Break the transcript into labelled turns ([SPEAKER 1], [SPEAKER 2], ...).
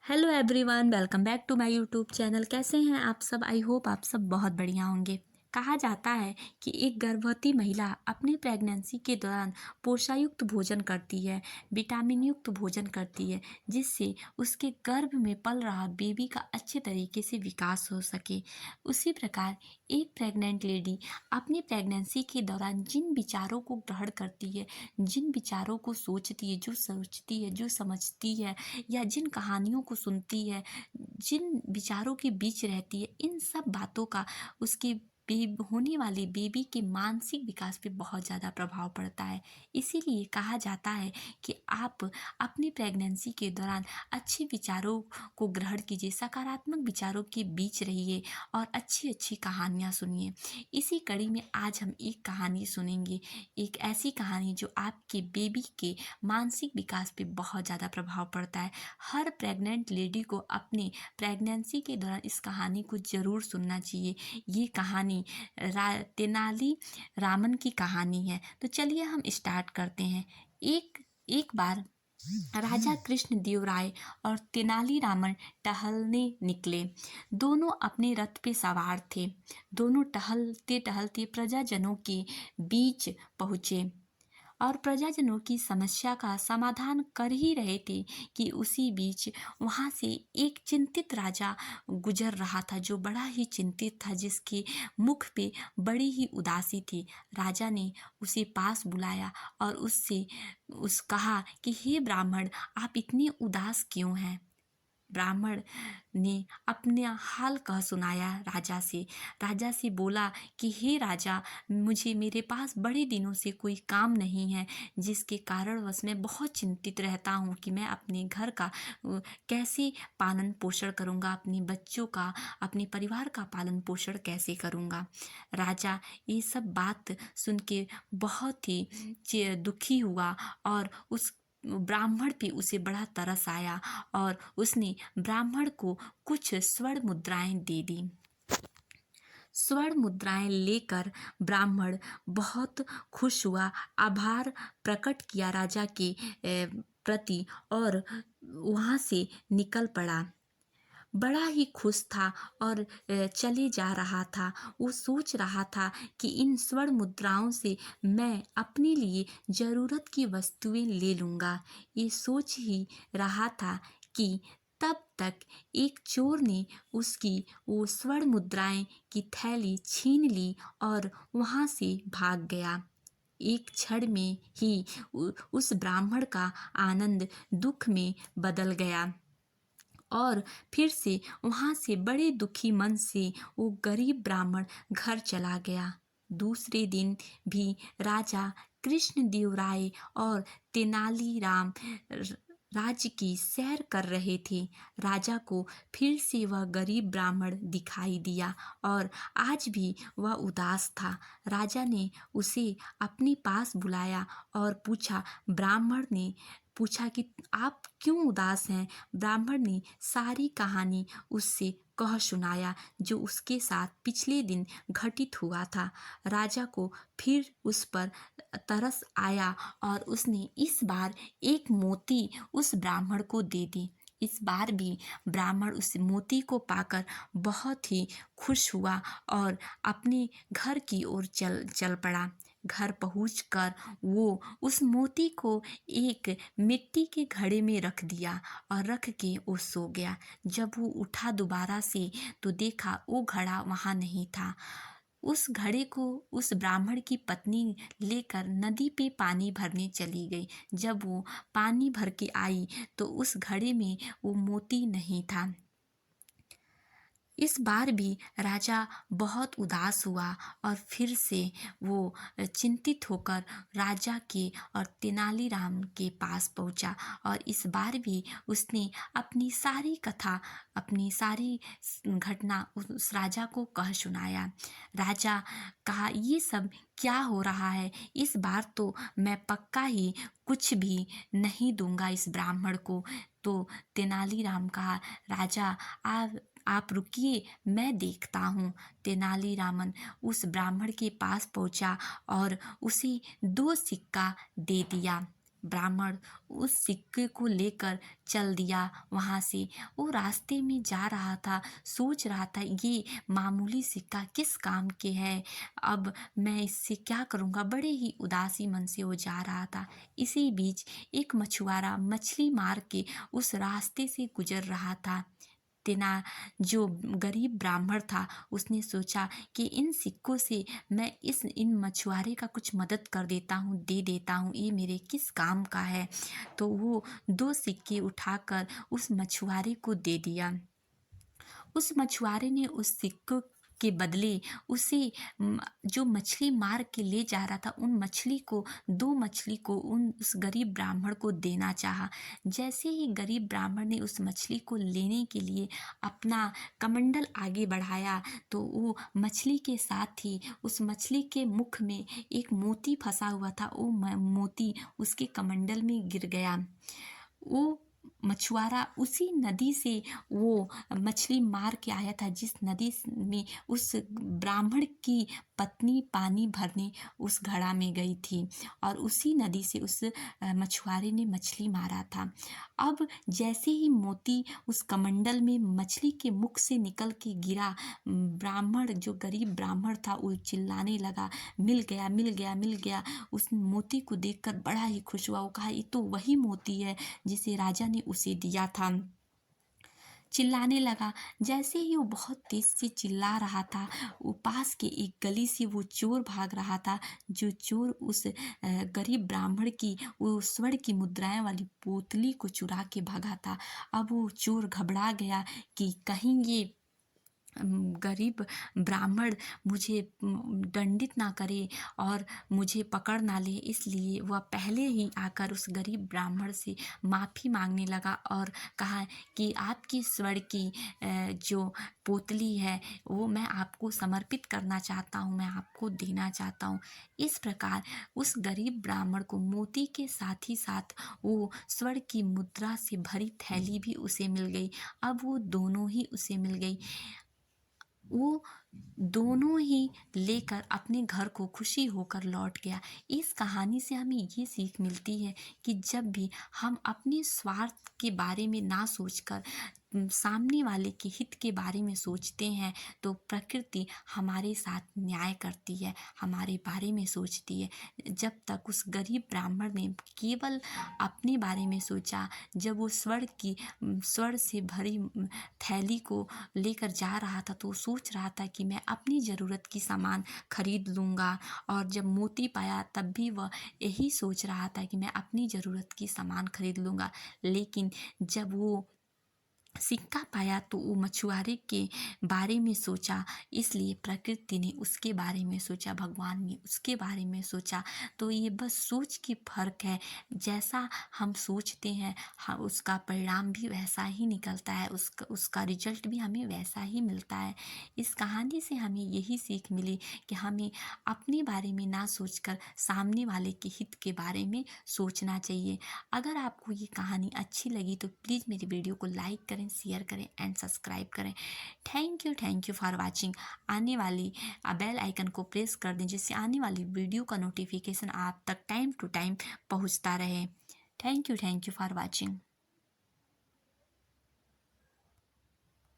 [SPEAKER 1] Hello everyone, welcome back to my YouTube channel. कैसे हैं आप सब? आई होप आप सब बहुत बढ़िया होंगे। कहा जाता है कि एक गर्भवती महिला अपनी प्रेगनेंसी के दौरान पोषायुक्त भोजन करती है, विटामिन युक्त भोजन करती है, जिससे उसके गर्भ में पल रहा बेबी का अच्छे तरीके से विकास हो सके। उसी प्रकार एक प्रेग्नेंट लेडी अपनी प्रेगनेंसी के दौरान जिन विचारों को ग्रहण करती है, जिन विचारों को सोचती है, जो सोचती है, जो समझती है, या जिन कहानियों को सुनती है, जिन विचारों के बीच रहती है, इन सब बातों का उसके होने वाले बेबी के मानसिक विकास पे बहुत ज़्यादा प्रभाव पड़ता है। इसीलिए कहा जाता है कि आप अपनी प्रेगनेंसी के दौरान अच्छे विचारों को ग्रहण कीजिए, सकारात्मक विचारों के बीच रहिए और अच्छी अच्छी कहानियाँ सुनिए। इसी कड़ी में आज हम एक कहानी सुनेंगे, एक ऐसी कहानी जो आपके बेबी के मानसिक विकास पे बहुत ज़्यादा प्रभाव पड़ता है। हर प्रेग्नेंट लेडी को अपने प्रेगनेंसी के दौरान इस कहानी को ज़रूर सुनना चाहिए। ये कहानी तेनाली रामन की कहानी है। तो चलिए हम स्टार्ट करते हैं। एक बार राजा कृष्ण देव राय और तेनाली रामन टहलने निकले। दोनों अपने रथ पे सवार थे। दोनों टहलते टहलते प्रजाजनों के बीच पहुँचे और प्रजाजनों की समस्या का समाधान कर ही रहे थे कि उसी बीच वहाँ से एक चिंतित राजा गुजर रहा था, जो बड़ा ही चिंतित था, जिसके मुख पे बड़ी ही उदासी थी। राजा ने उसे पास बुलाया और उससे कहा कि हे ब्राह्मण, आप इतने उदास क्यों हैं? ब्राह्मण ने अपना हाल कह सुनाया राजा से बोला कि हे राजा, मेरे पास बड़े दिनों से कोई काम नहीं है, जिसके कारणवश मैं बहुत चिंतित रहता हूँ कि मैं अपने घर का कैसे पालन पोषण करूँगा, अपने बच्चों का, अपने परिवार का पालन पोषण कैसे करूँगा। राजा ये सब बात सुन के बहुत ही दुखी हुआ और उस ब्राह्मण पे उसे बड़ा तरस आया और उसने ब्राह्मण को कुछ स्वर्ण मुद्राएं दे दी। स्वर्ण मुद्राएं लेकर ब्राह्मण बहुत खुश हुआ, आभार प्रकट किया राजा के प्रति और वहाँ से निकल पड़ा। बड़ा ही खुश था और चले जा रहा था। वो सोच रहा था कि इन स्वर्ण मुद्राओं से मैं अपने लिए ज़रूरत की वस्तुएं ले लूँगा। ये सोच ही रहा था कि तब तक एक चोर ने उसकी वो स्वर्ण मुद्राएं की थैली छीन ली और वहाँ से भाग गया। एक क्षण में ही उस ब्राह्मण का आनंद दुख में बदल गया और फिर से वहाँ से बड़े दुखी मन से वो गरीब ब्राह्मण घर चला गया। दूसरे दिन भी राजा कृष्णदेव राय और तेनालीराम राज्य की सैर कर रहे थे। राजा को फिर से वह गरीब ब्राह्मण दिखाई दिया और आज भी वह उदास था। राजा ने उसे अपने पास बुलाया और ब्राह्मण ने पूछा कि आप क्यों उदास हैं? ब्राह्मण ने सारी कहानी उससे कह सुनाया, जो उसके साथ पिछले दिन घटित हुआ था। राजा को फिर उस पर तरस आया और उसने इस बार एक मोती उस ब्राह्मण को दे दी। इस बार भी ब्राह्मण उस मोती को पाकर बहुत ही खुश हुआ और अपने घर की ओर चल पड़ा। घर पहुंचकर वो उस मोती को एक मिट्टी के घड़े में रख दिया और रख के वो सो गया। जब वो उठा दोबारा से तो देखा वो घड़ा वहाँ नहीं था। उस घड़े को उस ब्राह्मण की पत्नी लेकर नदी पे पानी भरने चली गई। जब वो पानी भर के आई तो उस घड़े में वो मोती नहीं था। इस बार भी राजा बहुत उदास हुआ और फिर से वो चिंतित होकर राजा के और तेनालीराम के पास पहुंचा और इस बार भी उसने अपनी सारी कथा, अपनी सारी घटना उस राजा को कह सुनाया। राजा कहा, ये सब क्या हो रहा है? इस बार तो मैं पक्का ही कुछ भी नहीं दूंगा इस ब्राह्मण को। तो तेनालीराम कहा, राजा आप रुकिए, मैं देखता हूँ। तेनालीरामन उस ब्राह्मण के पास पहुँचा और उसे 2 सिक्का दे दिया। ब्राह्मण उस सिक्के को लेकर चल दिया वहाँ से। वो रास्ते में जा रहा था, सोच रहा था ये मामूली सिक्का किस काम के है, अब मैं इससे क्या करूँगा, बड़े ही उदासी मन से वो जा रहा था। इसी बीच एक मछुआरा मछली मार के उस रास्ते से गुजर रहा था। तेना जो गरीब ब्राह्मण था उसने सोचा कि इन सिक्कों से मैं इन मछुआरे का कुछ मदद कर देता हूँ, दे देता हूँ, ये मेरे किस काम का है। तो वो 2 सिक्के उठाकर उस मछुआरे को दे दिया। उस मछुआरे ने उस सिक्कों के बदले उसे जो मछली मार के ले जा रहा था दो मछली को उस गरीब ब्राह्मण को देना चाहा। जैसे ही गरीब ब्राह्मण ने उस मछली को लेने के लिए अपना कमंडल आगे बढ़ाया तो वो मछली के साथ ही उस मछली के मुख में एक मोती फंसा हुआ था, वो मोती उसके कमंडल में गिर गया। वो मछुआरा उसी नदी से वो मछली मार के आया था जिस नदी में उस ब्राह्मण की पत्नी पानी भरने उस घड़ा में गई थी, और उसी नदी से उस मछुआरे ने मछली मारा था। अब जैसे ही मोती उस कमंडल में मछली के मुख से निकल के गिरा, ब्राह्मण जो गरीब ब्राह्मण था वो चिल्लाने लगा, मिल गया मिल गया मिल गया। उस मोती को देखकर बड़ा ही खुश हुआ। वो कहा ये तो वही मोती है जिसे राजा ने उसे दिया था। चिल्लाने लगा। जैसे ही वो बहुत तेज से चिल्ला रहा था, वो पास के एक गली से वो चोर भाग रहा था। जो चोर उस गरीब ब्राह्मण की वो स्वर्ण की मुद्राएं वाली पोतली को चुरा के भागा था। अब वो चोर घबरा गया कि कहीं ये गरीब ब्राह्मण मुझे दंडित ना करे और मुझे पकड़ ना ले, इसलिए वह पहले ही आकर उस गरीब ब्राह्मण से माफ़ी मांगने लगा और कहा कि आपकी स्वर्ण की जो पोतली है वो मैं आपको समर्पित करना चाहता हूँ, मैं आपको देना चाहता हूँ। इस प्रकार उस गरीब ब्राह्मण को मोती के साथ ही साथ वो स्वर्ण की मुद्रा से भरी थैली भी उसे मिल गई। अब वो दोनों ही उसे मिल गई। वो दोनों ही लेकर अपने घर को खुशी होकर लौट गया। इस कहानी से हमें ये सीख मिलती है कि जब भी हम अपने स्वार्थ के बारे में ना सोचकर सामने वाले के हित के बारे में सोचते हैं तो प्रकृति हमारे साथ न्याय करती है, हमारे बारे में सोचती है। जब तक उस गरीब ब्राह्मण ने केवल अपने बारे में सोचा, जब वो स्वर्ण से भरी थैली को लेकर जा रहा था तो सोच रहा था कि मैं अपनी ज़रूरत की सामान खरीद लूँगा, और जब मोती पाया तब भी वह यही सोच रहा था कि मैं अपनी ज़रूरत की सामान खरीद लूँगा। लेकिन जब वो सिक्का पाया तो वो मछुआरे के बारे में सोचा, इसलिए प्रकृति ने उसके बारे में सोचा, भगवान ने उसके बारे में सोचा। तो ये बस सोच की फ़र्क है। जैसा हम सोचते हैं उसका परिणाम भी वैसा ही निकलता है, उसका रिजल्ट भी हमें वैसा ही मिलता है। इस कहानी से हमें यही सीख मिली कि हमें अपने बारे में ना सोचकर सामने वाले के हित के बारे में सोचना चाहिए। अगर आपको ये कहानी अच्छी लगी तो प्लीज़ मेरी वीडियो को लाइक करें, शेयर करें एंड सब्सक्राइब करें। Thank you for watching. आने वाली बेल आइकन को प्रेस कर दें जिससे आने वाली वीडियो का नोटिफिकेशन आप तक टाइम टू टाइम पहुंचता रहे। Thank you for watching.